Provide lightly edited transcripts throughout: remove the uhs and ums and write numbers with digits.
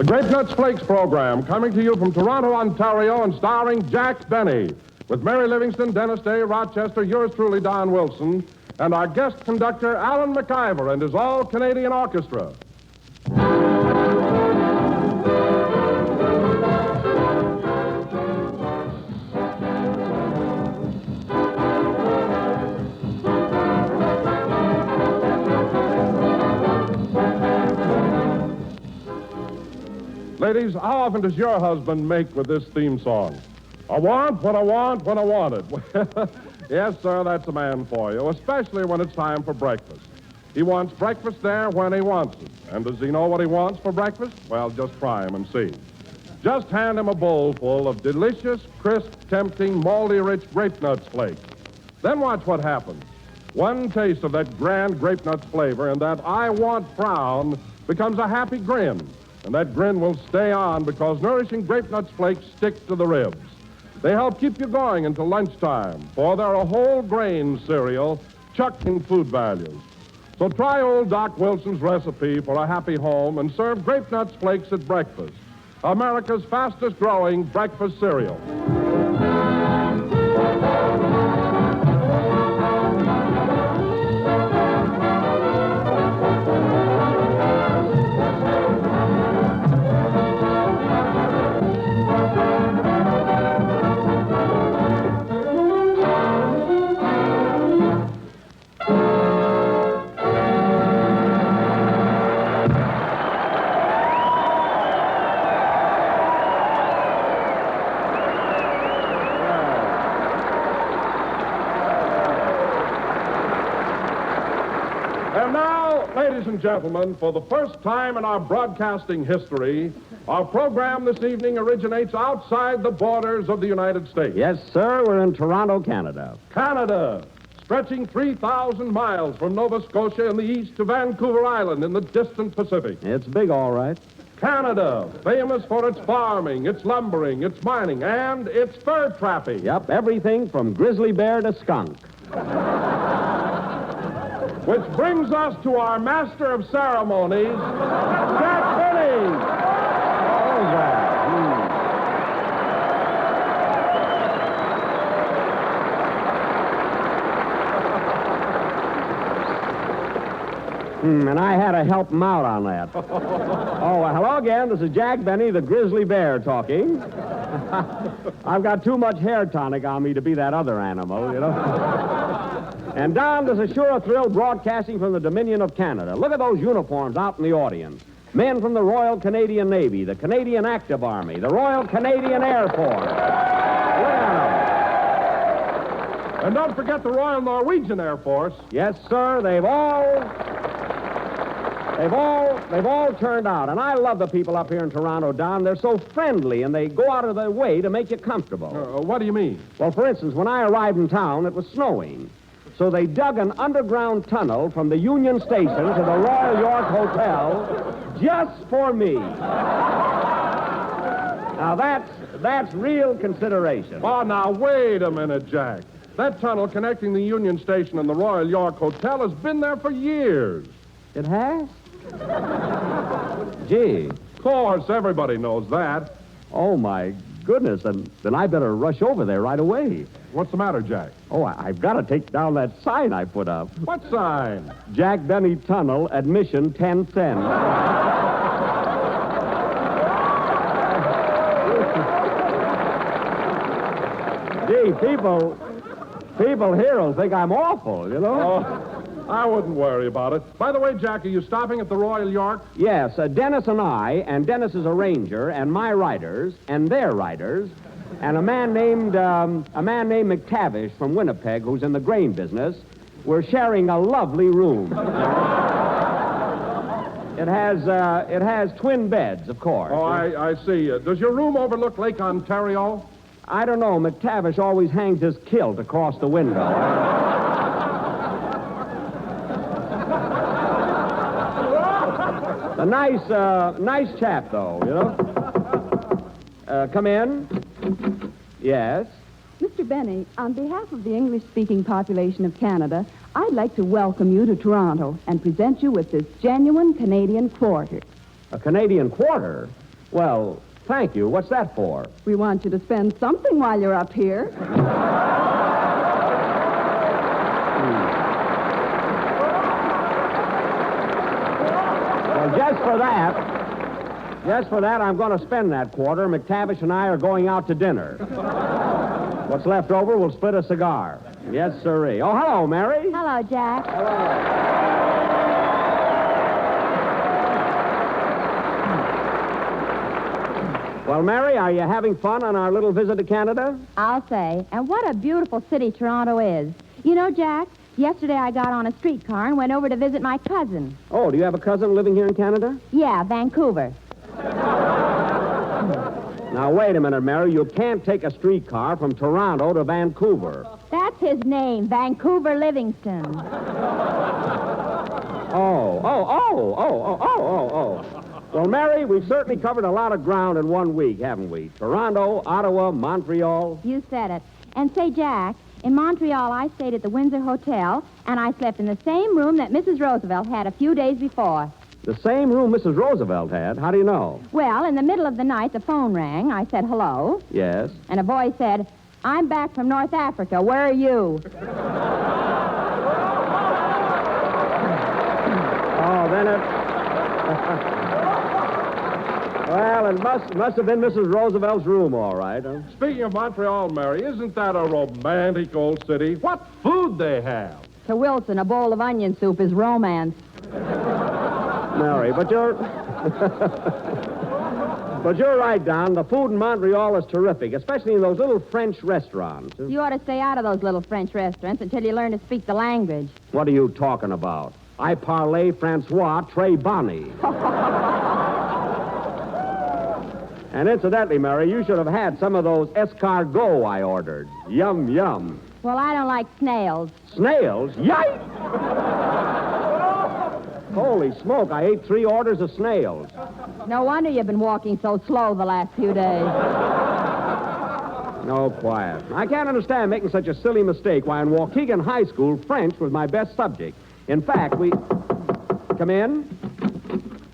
The Grape Nuts Flakes program, coming to you from Toronto, Ontario, and starring Jack Benny, with Mary Livingston, Dennis Day, Rochester, yours truly, Don Wilson, and our guest conductor, Alan McIver, and his all-Canadian orchestra. Ladies, how often does your husband make with this theme song? I want what I want when I want it. Yes, sir, that's a man for you, especially when it's time for breakfast. He wants breakfast there when he wants it. And does he know what he wants for breakfast? Well, just try him and see. Just hand him a bowl full of delicious, crisp, tempting, malty-rich Grape Nuts flakes. Then watch what happens. One taste of that grand Grape Nuts flavor and that I want frown becomes a happy grin. And that grin will stay on because nourishing Grape Nuts flakes stick to the ribs. They help keep you going until lunchtime, for they're a whole grain cereal chucked in food values. So try old Doc Wilson's recipe for a happy home and serve Grape Nuts flakes at breakfast, America's fastest growing breakfast cereal. And now, ladies and gentlemen, for the first time in our broadcasting history, our program this evening originates outside the borders of the United States. Yes, sir, we're in Toronto, Canada. Canada, stretching 3,000 miles from Nova Scotia in the east to Vancouver Island in the distant Pacific. It's big, all right. Canada, famous for its farming, its lumbering, its mining, and its fur trapping. Yep, everything from grizzly bear to skunk. Which brings us to our master of ceremonies, Jack Benny. All right. And I had to help him out on that. Hello again. This is Jack Benny, the grizzly bear, talking. I've got too much hair tonic on me to be that other animal, you know. And Don, there's a sure thrill broadcasting from the Dominion of Canada. Look at those uniforms out in the audience. Men from the Royal Canadian Navy, the Canadian Active Army, the Royal Canadian Air Force. Yeah. And don't forget the Royal Norwegian Air Force. Yes, sir, they've all turned out. And I love the people up here in Toronto, Don. They're so friendly, and they go out of their way to make you comfortable. What do you mean? Well, for instance, when I arrived in town, it was snowing. So they dug an underground tunnel from the Union Station to the Royal York Hotel just for me. Now, that's real consideration. Oh, now, wait a minute, Jack. That tunnel connecting the Union Station and the Royal York Hotel has been there for years. It has? Gee. Of course, everybody knows that. Oh, my goodness. Then I better rush over there right away. What's the matter, Jack? Oh, I've got to take down that sign I put up. What sign? Jack Benny Tunnel, admission 10 cents. Gee, people here will think I'm awful, you know? Oh, I wouldn't worry about it. By the way, Jack, are you stopping at the Royal York? Yes, Dennis and I, and Dennis is a ranger, and my riders, and their riders, and a man named McTavish from Winnipeg, who's in the grain business, we're sharing a lovely room. It has twin beds, of course. Oh, I see. Does your room overlook Lake Ontario? I don't know. McTavish always hangs his kilt across the window. A nice chap, though, you know. Come in. Yes? Mr. Benny, on behalf of the English-speaking population of Canada, I'd like to welcome you to Toronto and present you with this genuine Canadian quarter. A Canadian quarter? Well, thank you. What's that for? We want you to spend something while you're up here. Well, just for that, I'm going to spend that quarter. McTavish and I are going out to dinner. What's left over, we'll split a cigar. Yes, sirree. Oh, hello, Mary. Hello, Jack. Well, Mary, are you having fun on our little visit to Canada? I'll say. And what a beautiful city Toronto is. You know, Jack, yesterday I got on a streetcar and went over to visit my cousin. Oh, do you have a cousin living here in Canada? Yeah, Vancouver. Now, wait a minute, Mary. You can't take a streetcar from Toronto to Vancouver. That's his name, Vancouver Livingston. Oh. Well, Mary, we've certainly covered a lot of ground in 1 week, haven't we? Toronto, Ottawa, Montreal. You said it. And say, Jack, in Montreal I stayed at the Windsor Hotel, and I slept in the same room that Mrs. Roosevelt had a few days before. The same room Mrs. Roosevelt had? How do you know? Well, in the middle of the night, the phone rang. I said, hello. Yes. And a voice said, I'm back from North Africa. Where are you? Oh, then it... Well, it must have been Mrs. Roosevelt's room, all right. Huh? Speaking of Montreal, Mary, isn't that a romantic old city? What food they have! To Wilson, a bowl of onion soup is romance. Mary, but you're... But you're right, Don. The food in Montreal is terrific, especially in those little French restaurants. You ought to stay out of those little French restaurants until you learn to speak the language. What are you talking about? I parlay Francois Très Bonny. And incidentally, Mary, you should have had some of those escargots I ordered. Yum, yum. Well, I don't like snails. Snails? Yike! Holy smoke, I ate 3 orders of snails. No wonder you've been walking so slow the last few days. No, quiet. I can't understand making such a silly mistake. Why, in Waukegan High School, French was my best subject. In fact, we... Come in?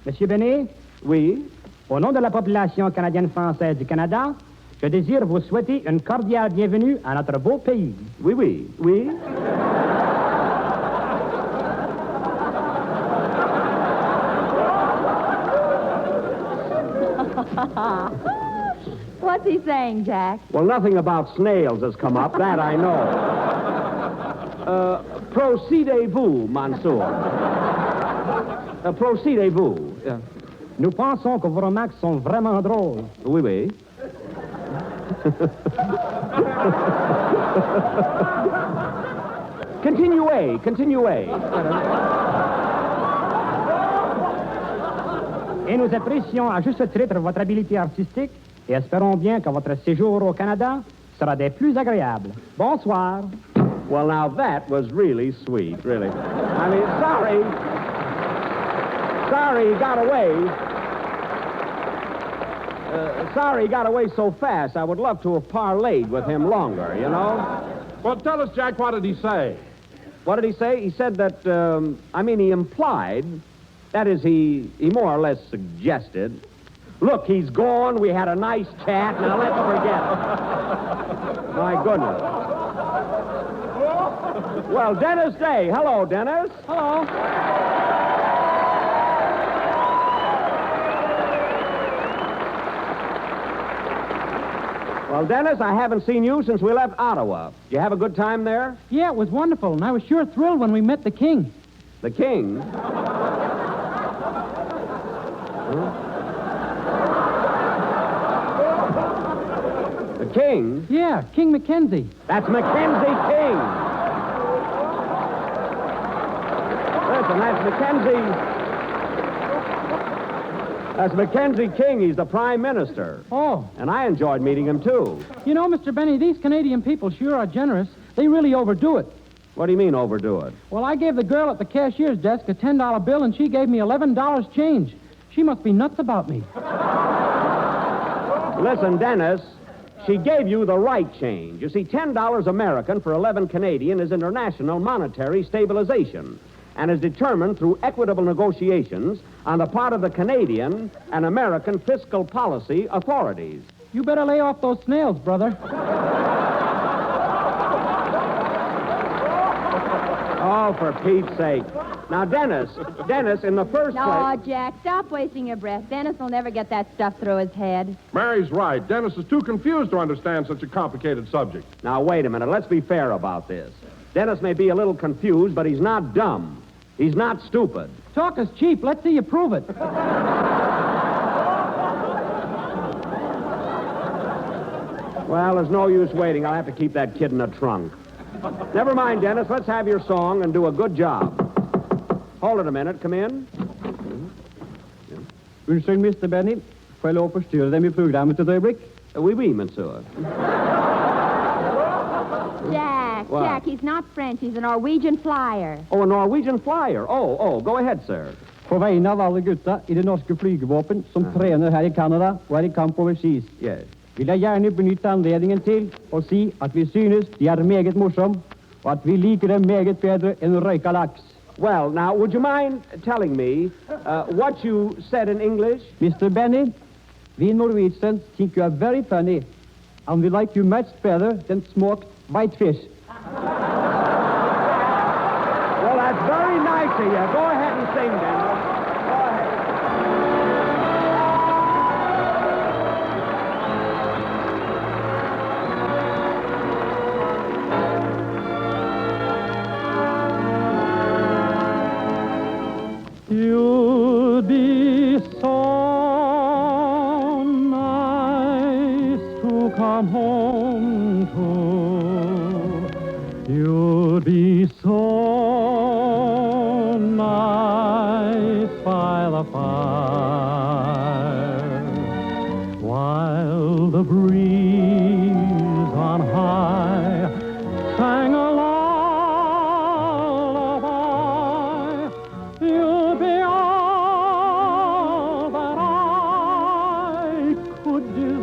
Monsieur Benet, Oui? au nom de la population canadienne-française du Canada, je désire vous souhaiter une cordiale bienvenue à notre beau pays. Oui, oui. Oui? What's he saying, Jack? Well, nothing about snails has come up. That I know. Procédez-vous, Mansour? Procédez-vous? Nous pensons que vos remarques sont vraiment drôles. Oui, oui. Continuez. Et nous apprécions à juste titre votre habileté artistique et espérons bien que votre séjour au Canada sera des plus agréables. Bonsoir. Well, now that was really sweet, really. I mean, sorry he got away. Sorry he got away so fast. I would love to have parlayed with him longer, you know? Well, tell us, Jack, what did he say? What did he say? He said that, he implied, that is, he more or less suggested. Look, he's gone. We had a nice chat. Now let's forget it. My goodness. Well, Dennis Day. Hello, Dennis. Hello. Well, Dennis, I haven't seen you since we left Ottawa. Did you have a good time there? Yeah, it was wonderful, and I was sure thrilled when we met the king. The king? The king? Yeah, King Mackenzie. That's Mackenzie King. Listen, that's Mackenzie King. He's the Prime Minister. Oh. And I enjoyed meeting him, too. You know, Mr. Benny, these Canadian people sure are generous. They really overdo it. What do you mean, overdo it? Well, I gave the girl at the cashier's desk a $10 bill, and she gave me $11 change. She must be nuts about me. Listen, Dennis, she gave you the right change. You see, $10 American for 11 Canadian is international monetary stabilization. and is determined through equitable negotiations on the part of the Canadian and American fiscal policy authorities. You better lay off those snails, brother. Oh, for Pete's sake. Now, Dennis, in the first No, place... Jack, stop wasting your breath. Dennis will never get that stuff through his head. Mary's right. Dennis is too confused to understand such a complicated subject. Now, wait a minute. Let's be fair about this. Dennis may be a little confused, but he's not dumb. He's not stupid. Talk is cheap. Let's see you prove it. Well, there's no use waiting. I'll have to keep that kid in the trunk. Never mind, Dennis. Let's have your song and do a good job. Hold it a minute. Come in. Unnskyld, Mr. Benny. Får jeg lov å forstyrre dem i programmet et øyeblikk? Oui, oui, monsieur. Jack, What? Jack, he's not French. He's a Norwegian flyer. Oh, a Norwegian flyer. Oh, go ahead, sir. På vegne av alle gutta i det norske flygevåpen som trener her i Canada og er i kamp overseas, Yes. vil jeg gjerne benytte anledningen til å si at vi synes de er meget morsom, og at vi liker dem meget bedre enn røyka laks. Well, now, would you mind telling me what you said in English? Mr. Benny, we Norwegians think you are very funny, and we like you much better than smoked whitefish. Well, that's very nice of you. Go ahead and sing, Dennis. Go ahead. You'll be so nice to come home to. You'll be so nice by the fire while the breeze on high sang a lullaby. You'll be all that I could desire.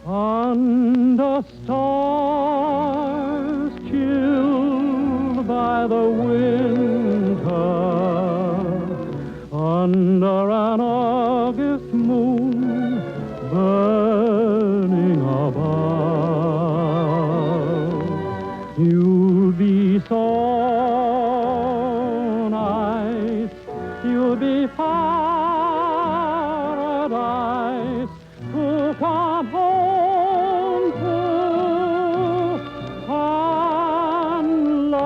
Under stars chilled by the winter, under an August moon burning above. You'll be so nice, you'll be paradise to come home to and love.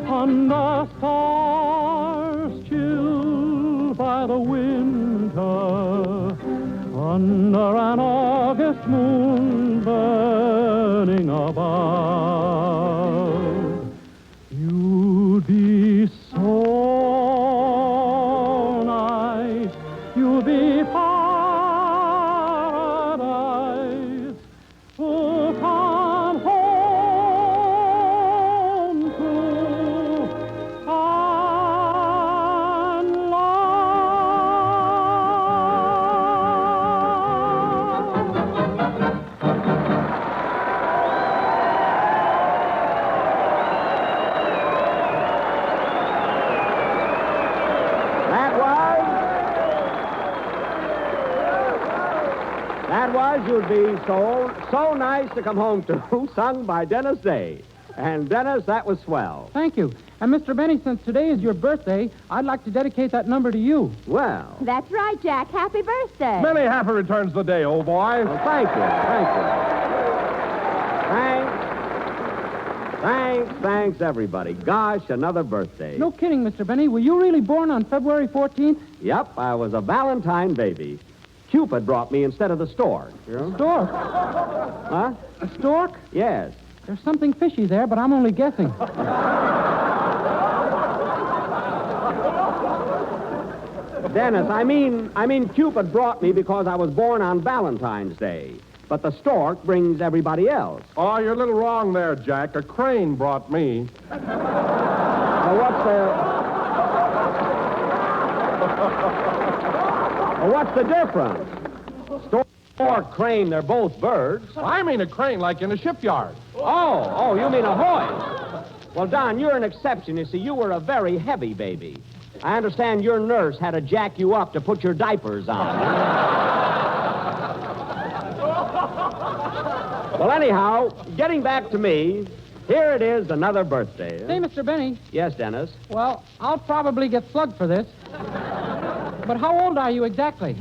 Under stars chilled by the winter, under an August moon burning above. You'll be so nice, you'll be paradise to come home to and That was You'll Be So Nice to Come Home To, sung by Dennis Day. And, Dennis, that was swell. Thank you. And, Mr. Benny, since today is your birthday, I'd like to dedicate that number to you. Well, That's right, Jack. Happy birthday. Many happy returns of the day, old boy. well, thank you. Thanks, everybody. Gosh, another birthday. No kidding, Mr. Benny. Were you really born on February 14th? Yep, I was a Valentine baby. Cupid brought me instead of the stork. You know? Stork. Huh? A stork? Yes. There's something fishy there, but I'm only guessing. Dennis, I mean Cupid brought me because I was born on Valentine's Day. But the stork brings everybody else. Oh, you're a little wrong there, Jack. A crane brought me. Well, what's the difference? Stork, crane, they're both birds. I mean a crane like in a shipyard. Oh, you mean a hoist. Well, Don, you're an exception. You see, you were a very heavy baby. I understand your nurse had to jack you up to put your diapers on. Well, anyhow, getting back to me, here it is, another birthday. Say, Mr. Benny. Yes, Dennis? Well, I'll probably get slugged for this. But how old are you exactly?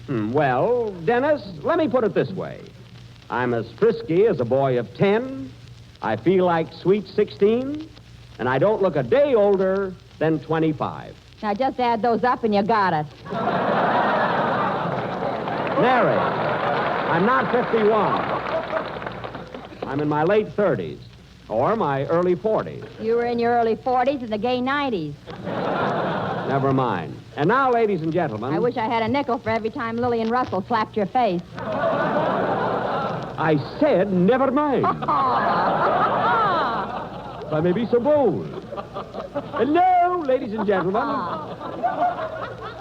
Well, Dennis, let me put it this way. I'm as frisky as a boy of 10. I feel like sweet 16. And I don't look a day older than 25. Now, just add those up and you got it. Mary, I'm not 51. I'm in my late 30s. Or my early 40s. You were in your early 40s and the gay 90s. Never mind. And now, ladies and gentlemen... I wish I had a nickel for every time Lillian Russell slapped your face. I said never mind. If I may be so bold. Hello, ladies and gentlemen.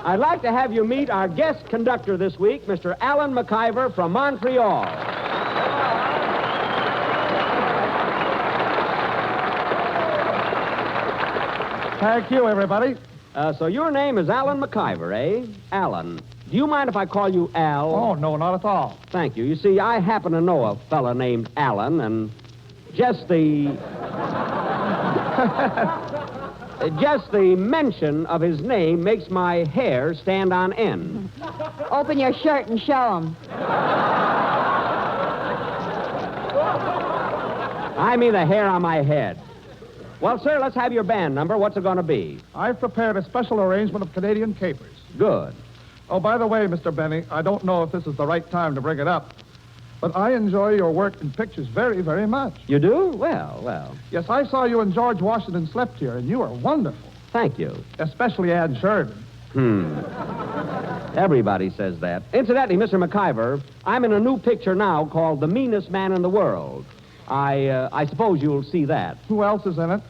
I'd like to have you meet our guest conductor this week, Mr. Alan McIver from Montreal. Thank you, everybody. So your name is Alan McIver, eh? Alan. Do you mind if I call you Al? Oh, no, not at all. Thank you. You see, I happen to know a fella named Alan, and just the... just the mention of his name makes my hair stand on end. Open your shirt and show him. I mean the hair on my head. Well, sir, let's have your band number. What's it going to be? I've prepared a special arrangement of Canadian capers. Good. Oh, by the way, Mr. Benny, I don't know if this is the right time to bring it up, but I enjoy your work in pictures very, very much. You do? Well. Yes, I saw you and George Washington slept here, and you are wonderful. Thank you. Especially Ann Sheridan. Everybody says that. Incidentally, Mr. McIver, I'm in a new picture now called The Meanest Man in the World. I suppose you'll see that. Who else is in it?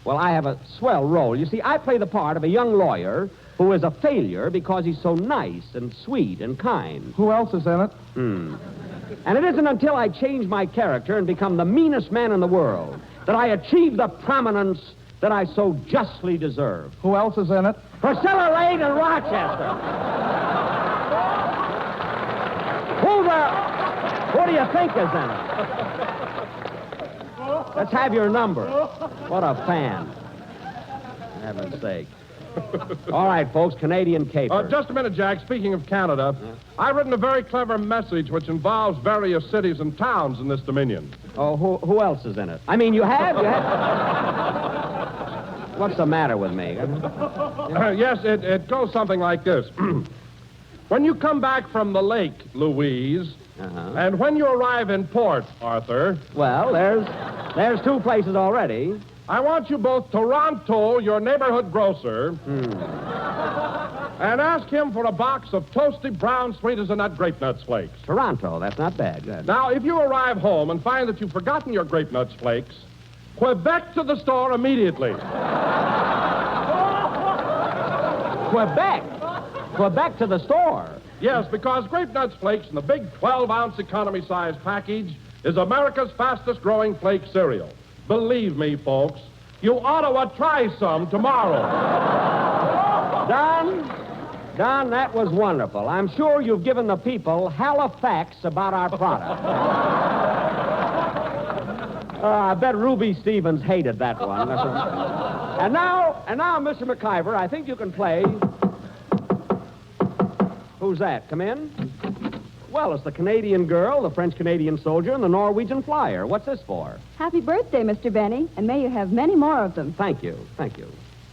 Well, I have a swell role. You see, I play the part of a young lawyer who is a failure because he's so nice and sweet and kind. Who else is in it? And it isn't until I change my character and become the meanest man in the world that I achieve the prominence that I so justly deserve. Who else is in it? Priscilla Lane in Rochester. Who do you think is in it? Let's have your number. What a fan. For heaven's sake. All right, folks, Canadian capers. Just a minute, Jack. Speaking of Canada, I've written a very clever message which involves various cities and towns in this Dominion. Oh, who else is in it? I mean, you have? What's the matter with me? Yes, it goes something like this. When you come back from the lake, Louise, and when you arrive in port, Arthur... Well, there's two places already. I want you both to Toronto, your neighborhood grocer, and ask him for a box of toasty brown sweet as a nut grape nuts flakes. Toronto, that's not bad. Good. Now, if you arrive home and find that you've forgotten your grape nuts flakes, Quebec to the store immediately. Quebec to the store. Yes, because grape nuts flakes in the big 12-ounce economy-size package is America's fastest-growing flake cereal. Believe me, folks, you ought to try some tomorrow. Don, that was wonderful. I'm sure you've given the people Halifax about our product. I bet Ruby Stevens hated that one. And now, Mr. McIver, I think you can play... Who's that? Come in? Well, it's the Canadian girl, the French-Canadian soldier, and the Norwegian flyer. What's this for? Happy birthday, Mr. Benny, and may you have many more of them. Thank you.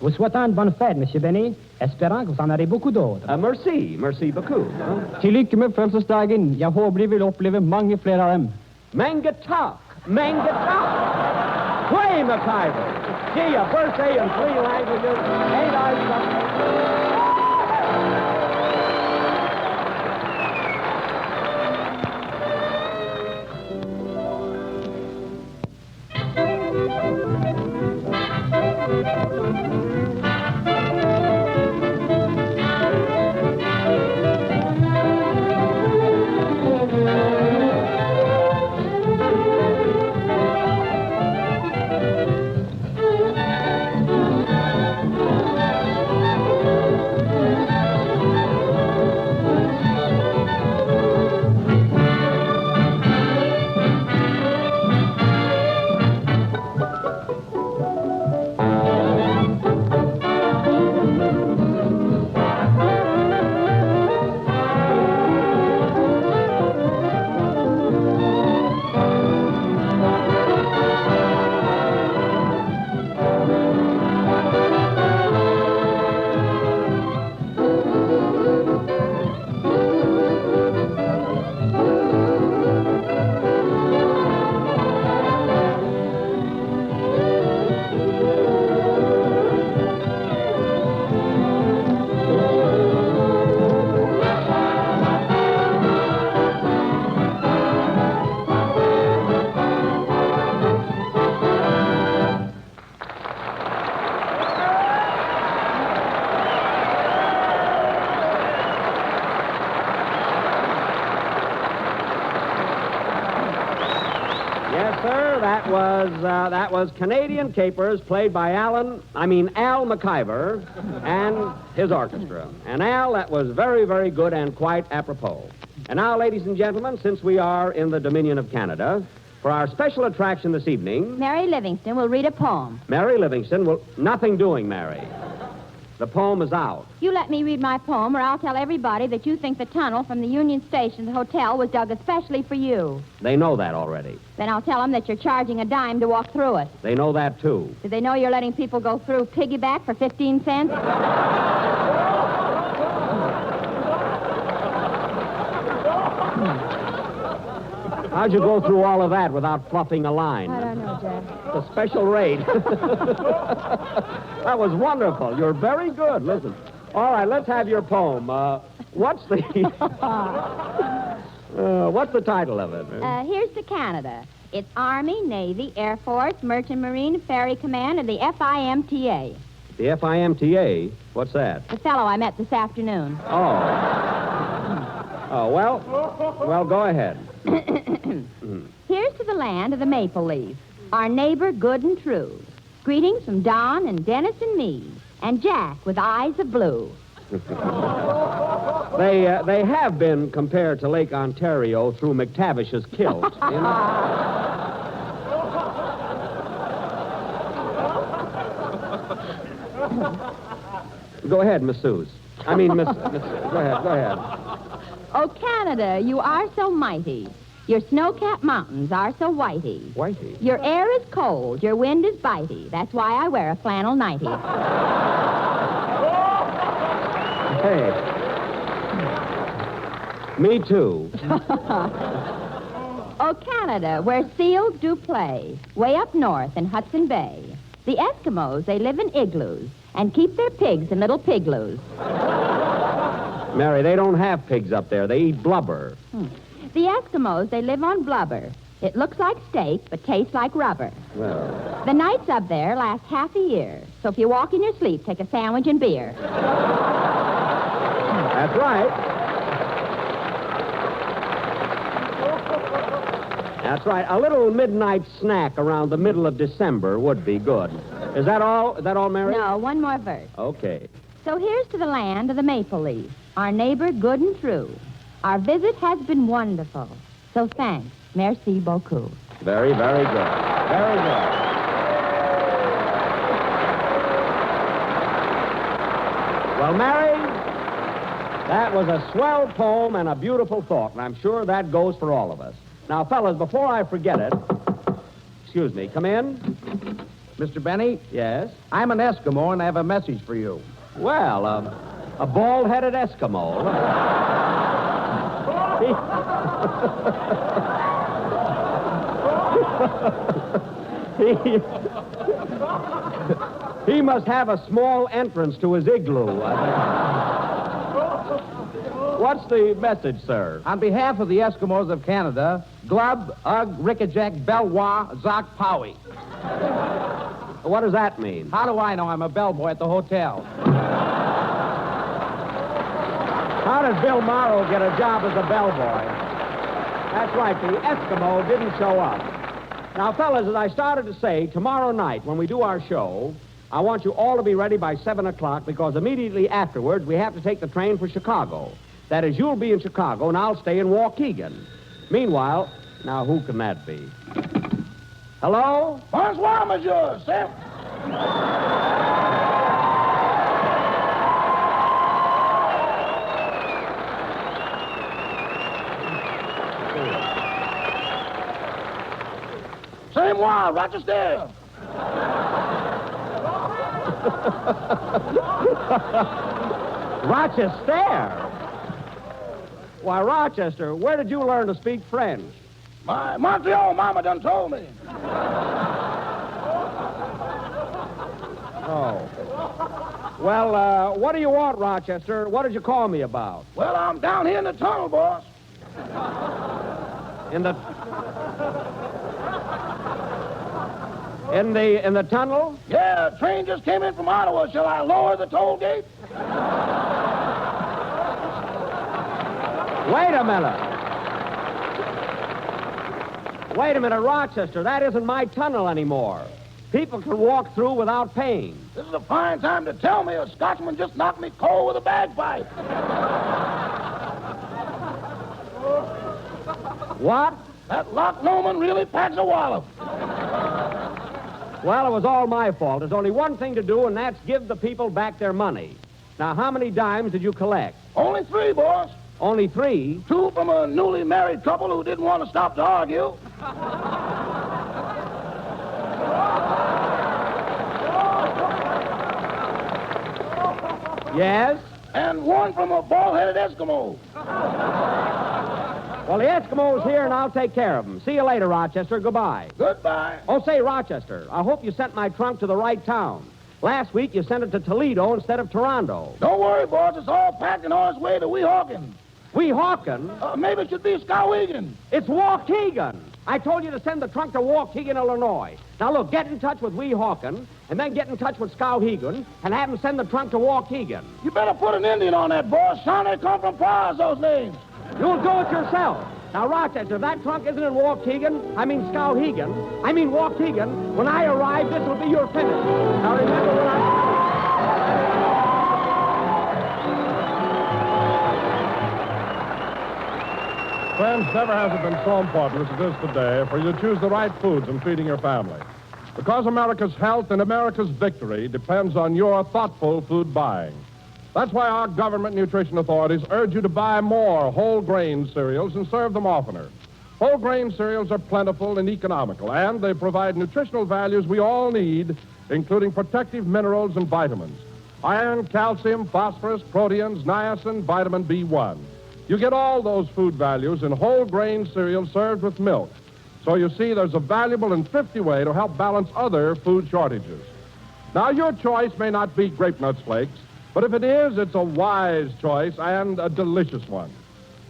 Vous souhaitons une bonne fête, Monsieur Benny, espérant que vous en aurez beaucoup d'autres. Merci beaucoup. Til lykke med fødselsdagen. Jeg håper de vil oppleve mange flere av dem. Mangatalk. Play, McIver. Gee, a birthday in 3 languages. Ain't I something? That was Canadian Capers, played by Al McIver and his orchestra. And Al, that was very, very good and quite apropos. And now, ladies and gentlemen, since we are in the Dominion of Canada, for our special attraction this evening, Mary Livingston will read a poem. Mary Livingston will... Nothing doing, Mary. The poem is out. You let me read my poem, or I'll tell everybody that you think the tunnel from the Union Station to the hotel was dug especially for you. They know that already. Then I'll tell them that you're charging a dime to walk through it. They know that, too. Do they know you're letting people go through piggyback for 15 cents? How'd you go through all of that without fluffing a line? I don't know, Jack. A special rate. That was wonderful. You're very good. Listen. All right, let's have your poem. What's the title of it? Here's to Canada. It's Army, Navy, Air Force, Merchant Marine, Ferry Command, and the FIMTA. The FIMTA? What's that? The fellow I met this afternoon. Oh. Oh, well, go ahead. Here's to the land of the maple leaf, our neighbor good and true. Greetings from Don and Dennis and me, and Jack with eyes of blue. They have been compared to Lake Ontario through McTavish's kilt. You know? Go ahead, Miss Suze. I mean, Miss... Go ahead. Oh, Canada, you are so mighty. Your snow-capped mountains are so whitey. Whitey? Your air is cold, your wind is bitey. That's why I wear a flannel nightie. Hey. Me too. Oh, Canada, where seals do play, way up north in Hudson Bay. The Eskimos, they live in igloos and keep their pigs in little pigloos. Mary, they don't have pigs up there. They eat blubber. The Eskimos, they live on blubber. It looks like steak, but tastes like rubber. Well, The nights up there last half a year. So if you walk in your sleep, take a sandwich and beer. that's right. That's right. A little midnight snack around the middle of December would be good. Is that all? Is that all, Mary? No, one more verse. Okay. So here's to the land of the maple leaf, our neighbor good and true. Our visit has been wonderful. So thanks. Merci beaucoup. Very, very good. Very good. Well, Mary, that was a swell poem and a beautiful thought, and I'm sure that goes for all of us. Now, fellas, before I forget it, excuse me, come in. Mr. Benny, Yes? I'm an Eskimo, and I have a message for you. Well, a bald-headed Eskimo. He must have a small entrance to his igloo. What's the message, sir? On behalf of the Eskimos of Canada, Glub, Ugg, Rickajack, Belwa, Zoc, Powie. What does that mean? How do I know? I'm a bellboy at the hotel. How did Bill Morrow get a job as a bellboy? That's right, the Eskimo didn't show up. Now, fellas, as I started to say, tomorrow night when we do our show, I want you all to be ready by 7 o'clock because immediately afterwards we have to take the train for Chicago. That is, you'll be in Chicago and I'll stay in Waukegan. Meanwhile, now who can that be? Hello? Bonsoir, monsieur, Sam. C'est moi, Rochester. Rochester? Why, Rochester, where did you learn to speak French? My Montreal mama done told me. Oh. Well, what do you want, Rochester? What did you call me about? Well, I'm down here in the tunnel, boss. In the tunnel? Yeah, a train just came in from Ottawa. Shall I lower the toll gate? Wait a minute. Wait a minute, Rochester. That isn't my tunnel anymore. People can walk through without paying. This is a fine time to tell me a Scotchman just knocked me cold with a bagpipe. What? That Loch Lomond really packs a wallop. Well, it was all my fault. There's only one thing to do, and that's give the people back their money. Now, how many dimes did you collect? Only 3, boss. Only 3? 2 from a newly married couple who didn't want to stop to argue. Yes? And 1 from a bald-headed Eskimo. Well, the Eskimo's here, and I'll take care of him. See you later, Rochester. Goodbye. Goodbye. Oh, say, Rochester, I hope you sent my trunk to the right town. Last week, you sent it to Toledo instead of Toronto. Don't worry, boss. It's all packed and on its way to Weehawken. Weehawken? Maybe it should be Skowhegan. It's Waukegan. I told you to send the trunk to Waukegan, Illinois. Now, look, get in touch with Weehawken, and then get in touch with Skowhegan, and have them send the trunk to Waukegan. You better put an Indian on that, boss. Son, they come from Paws, those names. You'll do it yourself. Now, Rochester, if that trunk isn't in Waukegan, I mean Waukegan, when I arrive, this will be your finish. Now, remember when Friends, never has it been so important as it is today for you to choose the right foods in feeding your family. Because America's health and America's victory depends on your thoughtful food buying. That's why our government nutrition authorities urge you to buy more whole grain cereals and serve them oftener. Whole grain cereals are plentiful and economical, and they provide nutritional values we all need, including protective minerals and vitamins. Iron, calcium, phosphorus, proteins, niacin, vitamin B1. You get all those food values in whole grain cereals served with milk. So you see, there's a valuable and thrifty way to help balance other food shortages. Now, your choice may not be Grape Nuts Flakes, but if it is, it's a wise choice and a delicious one.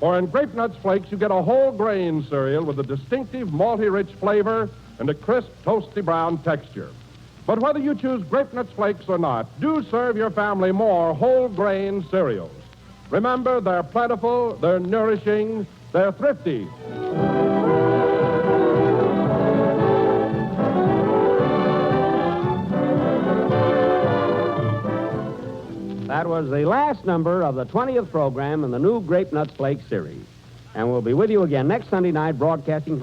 For in Grape Nuts Flakes, you get a whole grain cereal with a distinctive malty-rich flavor and a crisp, toasty brown texture. But whether you choose Grape Nuts Flakes or not, do serve your family more whole grain cereals. Remember, they're plentiful, they're nourishing, they're thrifty. That was the last number of the 20th program in the new Grape Nuts Flake series. And we'll be with you again next Sunday night, broadcasting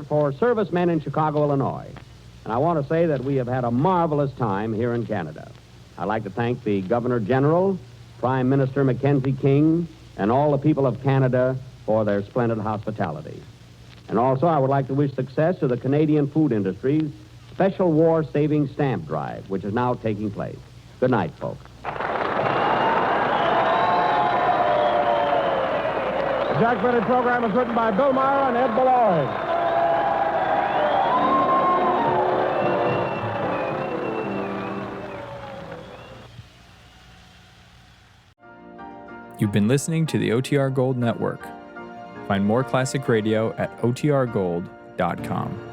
for servicemen in Chicago, Illinois. And I want to say that we have had a marvelous time here in Canada. I'd like to thank the Governor General, Prime Minister Mackenzie King, and all the people of Canada for their splendid hospitality. And also, I would like to wish success to the Canadian food industry's special war savings stamp drive, which is now taking place. Good night, folks. The Jack Benny program is written by Bill Meyer and Ed Beloy. You've been listening to the OTR Gold Network. Find more classic radio at otrgold.com.